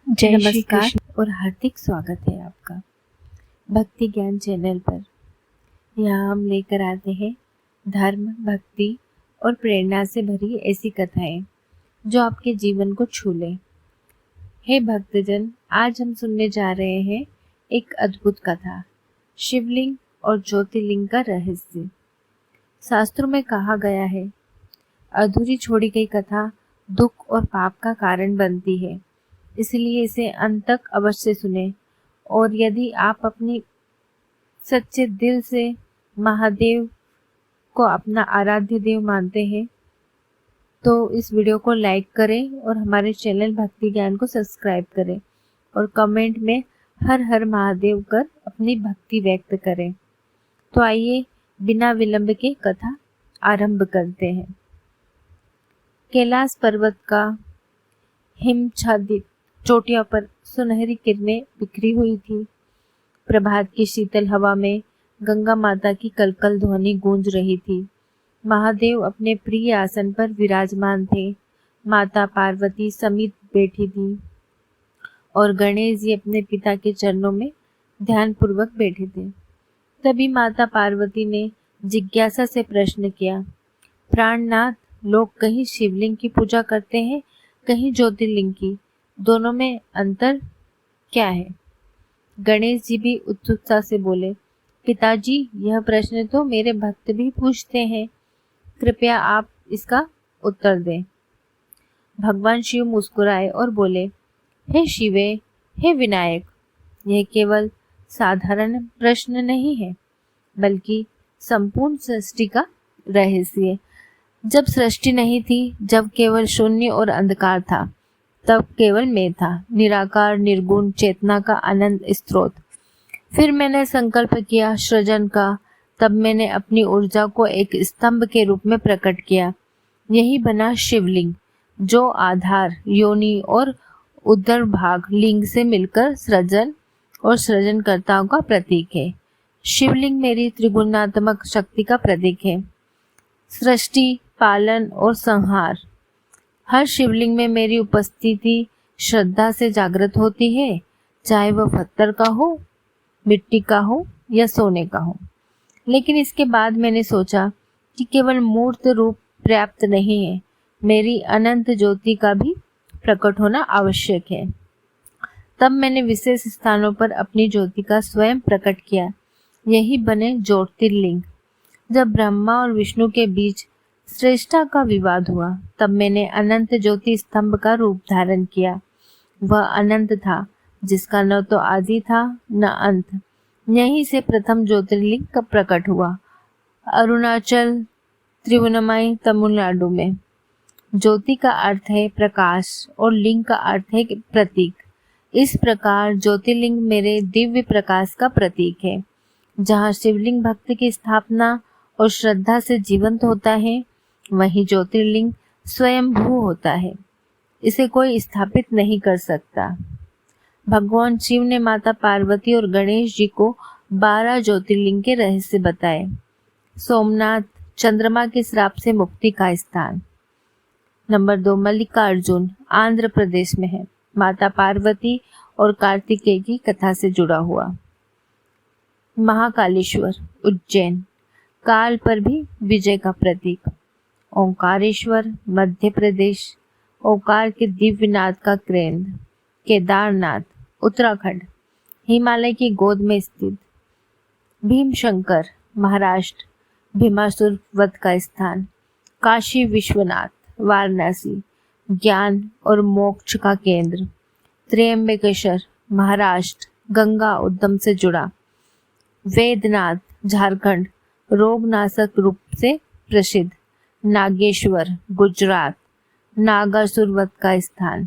जय श्री नमस्कार कृष्ण। और हार्दिक स्वागत है आपका भक्ति ज्ञान चैनल पर। यहाँ हम लेकर आते हैं धर्म, भक्ति और प्रेरणा से भरी ऐसी कथाएं जो आपके जीवन को छू ले। हे भक्तजन, आज हम सुनने जा रहे हैं एक अद्भुत कथा, शिवलिंग और ज्योतिर्लिंग का रहस्य। शास्त्रों में कहा गया है, अधूरी छोड़ी गई कथा दुख और पाप का कारण बनती है, इसलिए इसे अंत तक अवश्य सुने। और यदि आप अपनी सच्चे दिल से महादेव को अपना आराध्य देव मानते हैं तो इस वीडियो को लाइक करें और हमारे चैनल भक्ति ज्ञान को सब्सक्राइब करें और कमेंट में हर हर महादेव कर अपनी भक्ति व्यक्त करें। तो आइए बिना विलंब के कथा आरंभ करते हैं। कैलाश पर्वत का हिमच्छादित चोटियों पर सुनहरी किरणें बिखरी हुई थी। प्रभात की शीतल हवा में गंगा माता की कलकल ध्वनि गूंज रही थी। महादेव अपने प्रिय आसन पर विराजमान थे। माता पार्वती समीप बैठी थी और गणेश जी अपने पिता के चरणों में ध्यानपूर्वक बैठे थे। तभी माता पार्वती ने जिज्ञासा से प्रश्न किया, प्राणनाथ, लोग कहीं शिवलिंग की पूजा करते हैं, कहीं ज्योतिर्लिंग की, दोनों में अंतर क्या है? गणेश जी भी उत्सुकता से बोले, पिताजी, यह प्रश्न तो मेरे भक्त भी पूछते हैं, कृपया आप इसका उत्तर दें। भगवान शिव मुस्कुराए और बोले, हे शिवे, हे विनायक, यह केवल साधारण प्रश्न नहीं है, बल्कि संपूर्ण सृष्टि का रहस्य। जब सृष्टि नहीं थी, जब केवल शून्य और अंधकार था, तब केवल मैं था, निराकार निर्गुण चेतना का अनंत स्रोत। फिर मैंने संकल्प किया सृजन का, तब मैंने अपनी ऊर्जा को एक स्तंभ के रूप में प्रकट किया। यही बना शिवलिंग, जो आधार, योनि और उदर भाग लिंग से मिलकर सृजन और सृजनकर्ताओं का प्रतीक है। शिवलिंग मेरी त्रिगुणात्मक शक्ति का प्रतीक है, सृष्टि, पालन और संहार। हर शिवलिंग में मेरी उपस्थिति श्रद्धा से जागृत होती है, चाहे वह पत्थर का हो, मिट्टी का हो या सोने का हो। लेकिन इसके बाद मैंने सोचा कि केवल मूर्त रूप पर्याप्त नहीं है, मेरी अनंत ज्योति का भी प्रकट होना आवश्यक है। तब मैंने विशेष स्थानों पर अपनी ज्योति का स्वयं प्रकट किया, यही बने ज्योतिर्लिंग। जब ब्रह्मा और विष्णु के बीच श्रेष्ठता का विवाद हुआ, तब मैंने अनंत ज्योति स्तंभ का रूप धारण किया। वह अनंत था, जिसका न तो आदि था न अंत। यहीं से प्रथम ज्योतिर्लिंग का प्रकट हुआ, अरुणाचल त्रिभुवनमय तमिलनाडु में। ज्योति का अर्थ है प्रकाश और लिंग का अर्थ है प्रतीक। इस प्रकार ज्योतिर्लिंग मेरे दिव्य प्रकाश का प्रतीक है। जहाँ शिवलिंग भक्त की स्थापना और श्रद्धा से जीवंत होता है, वहीं ज्योतिर्लिंग स्वयंभू होता है, इसे कोई स्थापित नहीं कर सकता। भगवान शिव ने माता पार्वती और गणेश जी को 12 ज्योतिर्लिंग के रहस्य बताए। सोमनाथ, चंद्रमा के श्राप से मुक्ति का स्थान। नंबर 2, मल्लिकार्जुन, आंध्र प्रदेश में है, माता पार्वती और कार्तिकेय की कथा से जुड़ा हुआ। महाकालेश्वर, उज्जैन, काल पर भी विजय का प्रतीक। ओंकारेश्वर, मध्य प्रदेश, ओंकार के दिव्य नाद का केंद्र। केदारनाथ, उत्तराखंड, हिमालय की गोद में स्थित। भीमशंकर, महाराष्ट्र, भीमासुर वध का स्थान। काशी विश्वनाथ, वाराणसी, ज्ञान और मोक्ष का केंद्र। त्र्यंबकेश्वर, महाराष्ट्र, गंगा उद्गम से जुड़ा। वेदनाथ, झारखंड, रोगनाशक रूप से प्रसिद्ध। नागेश्वर, गुजरात, नागासुर वध का स्थान।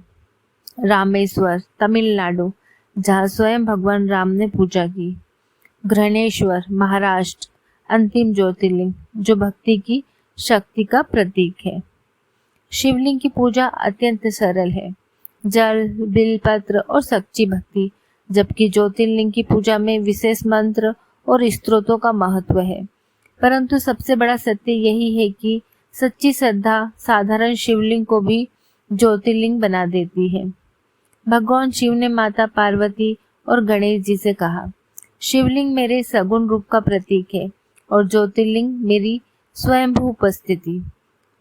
रामेश्वर, तमिलनाडु, जहाँ स्वयं भगवान राम ने पूजा की। घृणेश्वर, महाराष्ट्र, अंतिम ज्योतिर्लिंग, जो भक्ति की शक्ति का प्रतीक है। शिवलिंग की पूजा अत्यंत सरल है, जल, बिलपत्र और सच्ची भक्ति, जबकि ज्योतिर्लिंग की पूजा में विशेष मंत्र और स्तोत्रों का महत्व है। परंतु सबसे बड़ा सत्य यही है कि सच्ची श्रद्धा साधारण शिवलिंग को भी ज्योतिर्लिंग बना देती है। भगवान शिव ने माता पार्वती और गणेश जी से कहा, शिवलिंग मेरे सगुण रूप का प्रतीक है और ज्योतिर्लिंग मेरी स्वयंभू उपस्थिति।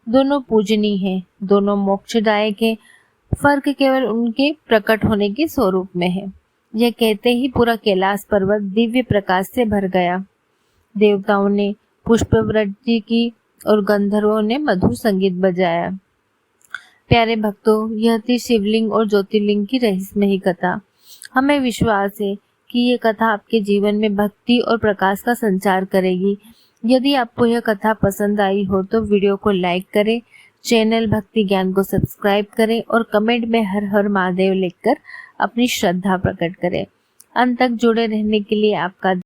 दोनों पूजनीय हैं, दोनों मोक्षदायक हैं, फर्क केवल उनके प्रकट होने के स्वरूप में है। यह कहते ही पूरा कैलाश पर्वत दिव्य प्रकाश से भर गया। देवताओं ने पुष्पवृष्टि की और गंधर्वों ने मधुर संगीत बजाया। प्यारे भक्तों, यह थी शिवलिंग और ज्योतिर्लिंग की रहस्यमयी कथा। हमें विश्वास है कि ये कथा आपके जीवन में भक्ति और प्रकाश का संचार करेगी। यदि आपको यह कथा पसंद आई हो तो वीडियो को लाइक करें, चैनल भक्ति ज्ञान को सब्सक्राइब करें और कमेंट में हर हर महादेव लिखकर अपनी श्रद्धा प्रकट करें। अंत तक जुड़े रहने के लिए आपका